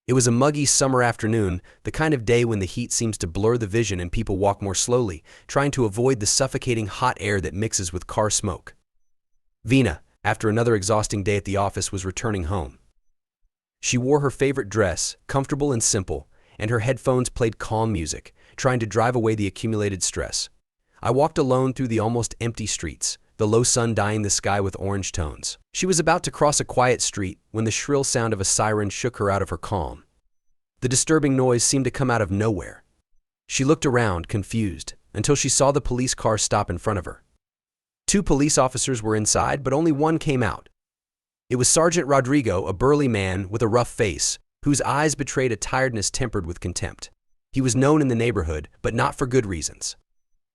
It was a muggy summer afternoon, the kind of day when the heat seems to blur the vision and people walk more slowly, trying to avoid the suffocating hot air that mixes with car smoke. Vina, after another exhausting day at the office, was returning home. She wore her favorite dress, comfortable and simple, and her headphones played calm music, trying to drive away the accumulated stress. I walked alone through the almost empty streets, the low sun dyeing the sky with orange tones. She was about to cross a quiet street when the shrill sound of a siren shook her out of her calm. The disturbing noise seemed to come out of nowhere. She looked around, confused, until she saw the police car stop in front of her. 2 police officers were inside, but only one came out. It was Sergeant Rodrigo, a burly man with a rough face, whose eyes betrayed a tiredness tempered with contempt. He was known in the neighborhood, but not for good reasons.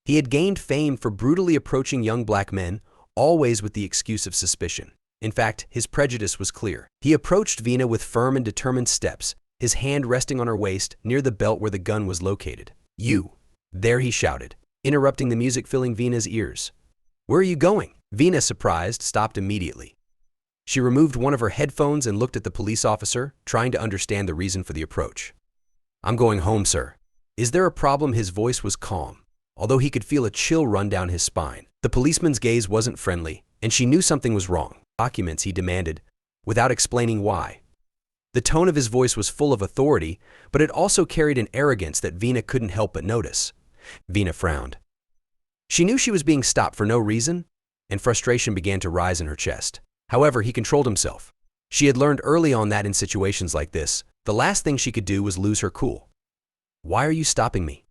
He had gained fame for brutally approaching young black men, always with the excuse of suspicion. In fact, his prejudice was clear. He approached Vina with firm and determined steps, his hand resting on her waist near the belt where the gun was located. "You!" There he shouted, interrupting the music filling Vina's ears. "Where are you going?" Vina, surprised, stopped immediately. She removed one of her headphones and looked at the police officer, trying to understand the reason for the approach. "I'm going home, sir." "Is there a problem?" His voice was calm, although he could feel a chill run down his spine. The policeman's gaze wasn't friendly, and she knew something was wrong. "Documents," he demanded, without explaining why. The tone of his voice was full of authority, but it also carried an arrogance that Vina couldn't help but notice. Vina frowned. She knew she was being stopped for no reason, and frustration began to rise in her chest. However, he controlled himself. She had learned early on that in situations like this, the last thing she could do was lose her cool. "Why are you stopping me?"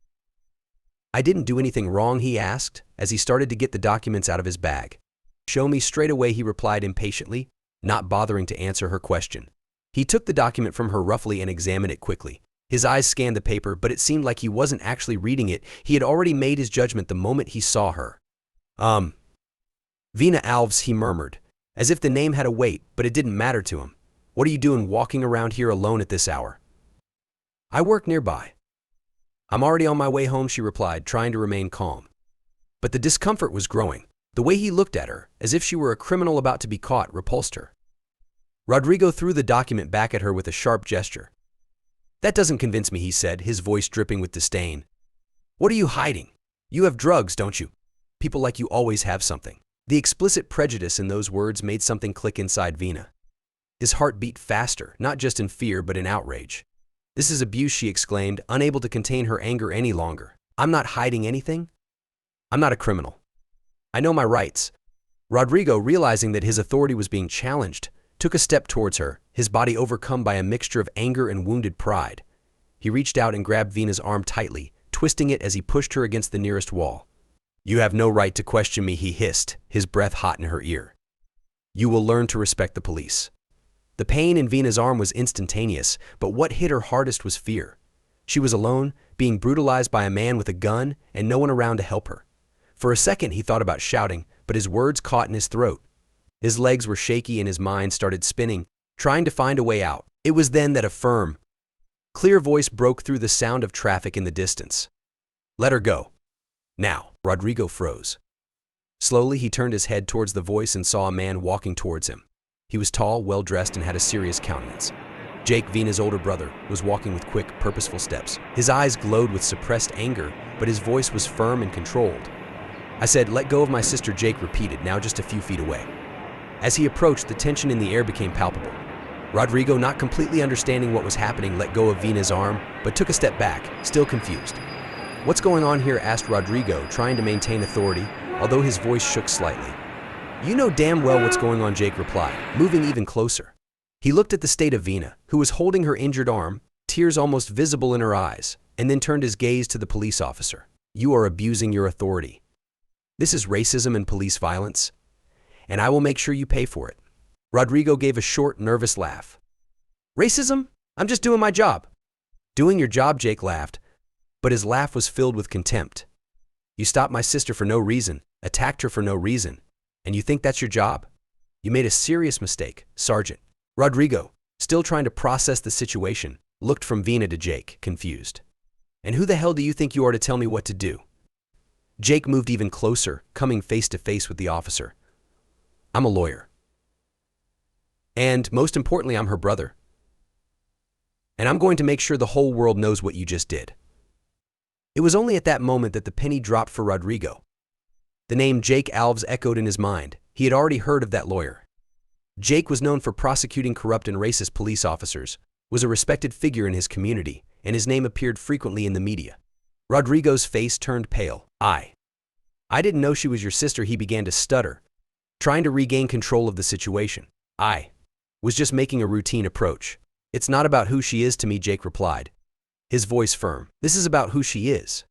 "I didn't do anything wrong," he asked, as he started to get the documents out of his bag. "Show me straight away," he replied impatiently, not bothering to answer her question. He took the document from her roughly and examined it quickly. His eyes scanned the paper, but it seemed like he wasn't actually reading it. He had already made his judgment the moment he saw her. Vina Alves," he murmured, as if the name had a weight, but it didn't matter to him. "What are you doing walking around here alone at this hour?" "I work nearby." "I'm already on my way home," she replied, trying to remain calm. But the discomfort was growing. The way he looked at her, as if she were a criminal about to be caught, repulsed her. Rodrigo threw the document back at her with a sharp gesture. "That doesn't convince me," he said, his voice dripping with disdain. "What are you hiding? You have drugs, don't you? People like you always have something." The explicit prejudice in those words made something click inside Vina. His heart beat faster, not just in fear but in outrage. "This is abuse," she exclaimed, unable to contain her anger any longer. "I'm not hiding anything. I'm not a criminal. I know my rights." Rodrigo, realizing that his authority was being challenged, took a step towards her, his body overcome by a mixture of anger and wounded pride. He reached out and grabbed Vina's arm tightly, twisting it as he pushed her against the nearest wall. "You have no right to question me," he hissed, his breath hot in her ear. "You will learn to respect the police." The pain in Vina's arm was instantaneous, but what hit her hardest was fear. She was alone, being brutalized by a man with a gun, and no one around to help her. For a second he thought about shouting, but his words caught in his throat. His legs were shaky and his mind started spinning, trying to find a way out. It was then that a firm, clear voice broke through the sound of traffic in the distance. "Let her go. Now." Rodrigo froze. Slowly he turned his head towards the voice and saw a man walking towards him. He was tall, well-dressed, and had a serious countenance. Jake, Vina's older brother, was walking with quick, purposeful steps. His eyes glowed with suppressed anger, but his voice was firm and controlled. "I said, let go of my sister," Jake repeated, now just a few feet away. As he approached, the tension in the air became palpable. Rodrigo, not completely understanding what was happening, let go of Vina's arm, but took a step back, still confused. "What's going on here?" asked Rodrigo, trying to maintain authority, although his voice shook slightly. "You know damn well what's going on," Jake replied, moving even closer. He looked at the state of Vina, who was holding her injured arm, tears almost visible in her eyes, and then turned his gaze to the police officer. "You are abusing your authority. This is racism and police violence, and I will make sure you pay for it." Rodrigo gave a short, nervous laugh. "Racism? I'm just doing my job." "Doing your job," Jake laughed, but his laugh was filled with contempt. "You stopped my sister for no reason, attacked her for no reason, and you think that's your job? You made a serious mistake, Sergeant." Rodrigo, still trying to process the situation, looked from Vina to Jake, confused. "And who the hell do you think you are to tell me what to do?" Jake moved even closer, coming face to face with the officer. "I'm a lawyer. And, most importantly, I'm her brother. and I'm going to make sure the whole world knows what you just did." It was only at that moment that the penny dropped for Rodrigo. The name Jake Alves echoed in his mind. He had already heard of that lawyer. Jake was known for prosecuting corrupt and racist police officers, was a respected figure in his community, and his name appeared frequently in the media. Rodrigo's face turned pale. I didn't know she was your sister," he began to stutter, trying to regain control of the situation. "I was just making a routine approach. It's not about who she is to me," Jake replied, his voice firm. "This is about who she is.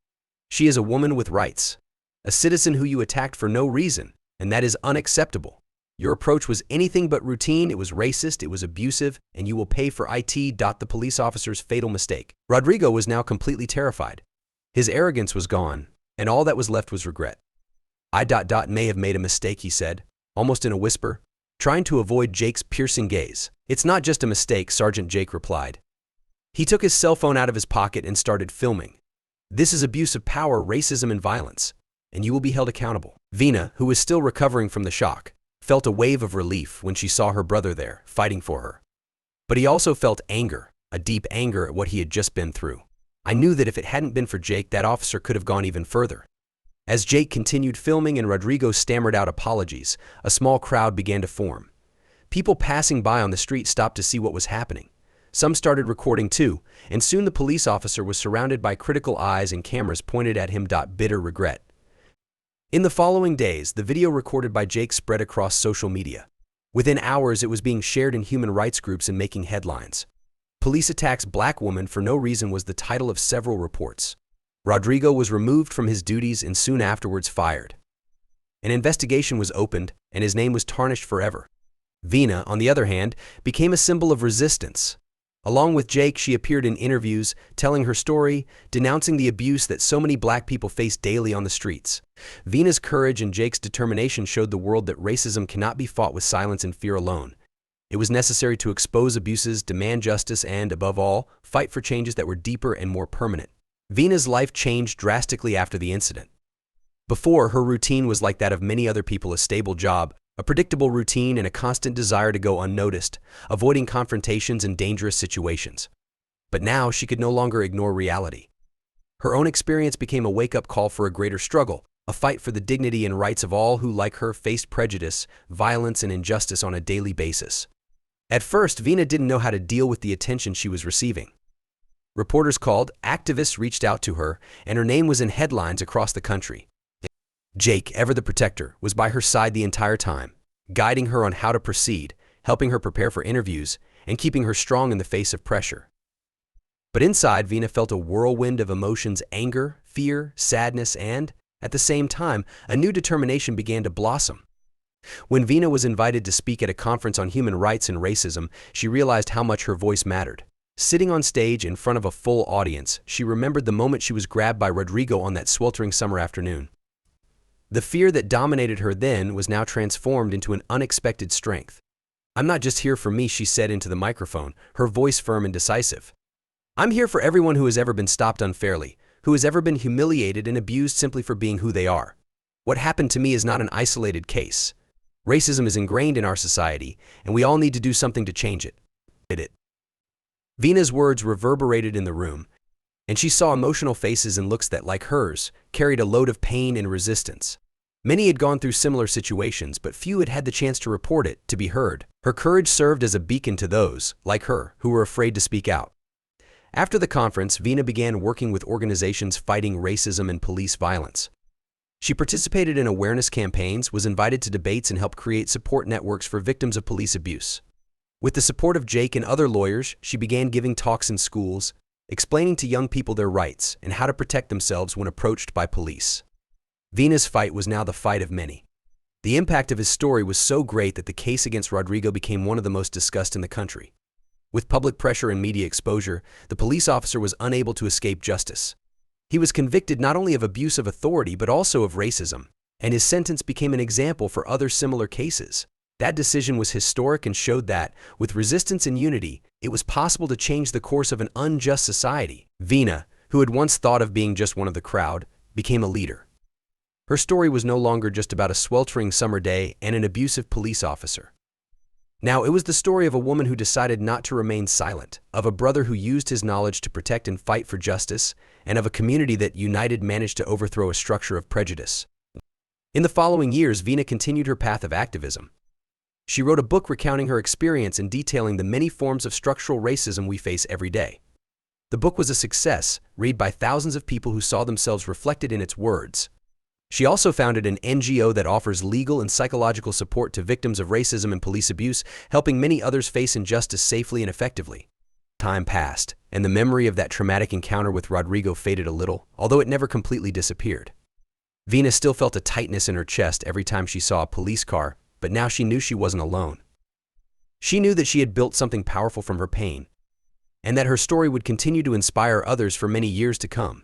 She is a woman with rights, a citizen who you attacked for no reason, and that is unacceptable. Your approach was anything but routine, it was racist, it was abusive, and you will pay for it." The police officer's fatal mistake. Rodrigo was now completely terrified. His arrogance was gone, and all that was left was regret. "I may have made a mistake," he said, almost in a whisper, trying to avoid Jake's piercing gaze. "It's not just a mistake," Sergeant Jake replied. He took his cell phone out of his pocket and started filming. "This is abuse of power, racism, and violence, and you will be held accountable." Vina, who was still recovering from the shock, felt a wave of relief when she saw her brother there, fighting for her. But he also felt anger, a deep anger at what he had just been through. "I knew that if it hadn't been for Jake, that officer could have gone even further." As Jake continued filming and Rodrigo stammered out apologies, a small crowd began to form. People passing by on the street stopped to see what was happening. Some started recording too, and soon the police officer was surrounded by critical eyes and cameras pointed at him. Bitter regret. In the following days, the video recorded by Jake spread across social media. Within hours, it was being shared in human rights groups and making headlines. "Police attacks Black woman for no reason" was the title of several reports. Rodrigo was removed from his duties and soon afterwards fired. An investigation was opened, and his name was tarnished forever. Vina, on the other hand, became a symbol of resistance. Along with Jake, she appeared in interviews, telling her story, denouncing the abuse that so many Black people face daily on the streets. Vina's courage and Jake's determination showed the world that racism cannot be fought with silence and fear alone. It was necessary to expose abuses, demand justice, and, above all, fight for changes that were deeper and more permanent. Vina's life changed drastically after the incident. Before, her routine was like that of many other people: a stable job, a predictable routine, and a constant desire to go unnoticed, avoiding confrontations and dangerous situations. But now she could no longer ignore reality. Her own experience became a wake-up call for a greater struggle, a fight for the dignity and rights of all who, like her, faced prejudice, violence, and injustice on a daily basis. At first, Vina didn't know how to deal with the attention she was receiving. Reporters called, activists reached out to her, and her name was in headlines across the country. Jake, ever the protector, was by her side the entire time, guiding her on how to proceed, helping her prepare for interviews, and keeping her strong in the face of pressure. But inside, Vina felt a whirlwind of emotions: anger, fear, sadness, and, at the same time, a new determination began to blossom. When Vina was invited to speak at a conference on human rights and racism, she realized how much her voice mattered. Sitting on stage in front of a full audience, she remembered the moment she was grabbed by Rodrigo on that sweltering summer afternoon. The fear that dominated her then was now transformed into an unexpected strength. "I'm not just here for me," she said into the microphone, her voice firm and decisive. "I'm here for everyone who has ever been stopped unfairly, who has ever been humiliated and abused simply for being who they are. What happened to me is not an isolated case. Racism is ingrained in our society, and we all need to do something to change it." Vina's words reverberated in the room, and she saw emotional faces and looks that, like hers, carried a load of pain and resistance. Many had gone through similar situations, but few had had the chance to report it, to be heard. Her courage served as a beacon to those, like her, who were afraid to speak out. After the conference, Vina began working with organizations fighting racism and police violence. She participated in awareness campaigns, was invited to debates, and helped create support networks for victims of police abuse. With the support of Jake and other lawyers, she began giving talks in schools, explaining to young people their rights and how to protect themselves when approached by police. Vina's fight was now the fight of many. The impact of his story was so great that the case against Rodrigo became one of the most discussed in the country. With public pressure and media exposure, the police officer was unable to escape justice. He was convicted not only of abuse of authority but also of racism, and his sentence became an example for other similar cases. That decision was historic and showed that, with resistance and unity, it was possible to change the course of an unjust society. Vina, who had once thought of being just one of the crowd, became a leader. Her story was no longer just about a sweltering summer day and an abusive police officer. Now, it was the story of a woman who decided not to remain silent, of a brother who used his knowledge to protect and fight for justice, and of a community that, united, managed to overthrow a structure of prejudice. In the following years, Vina continued her path of activism. She wrote a book recounting her experience and detailing the many forms of structural racism we face every day. The book was a success, read by thousands of people who saw themselves reflected in its words. She also founded an NGO that offers legal and psychological support to victims of racism and police abuse, helping many others face injustice safely and effectively. Time passed, and the memory of that traumatic encounter with Rodrigo faded a little, although it never completely disappeared. Vina still felt a tightness in her chest every time she saw a police car, but now she knew she wasn't alone. She knew that she had built something powerful from her pain, and that her story would continue to inspire others for many years to come.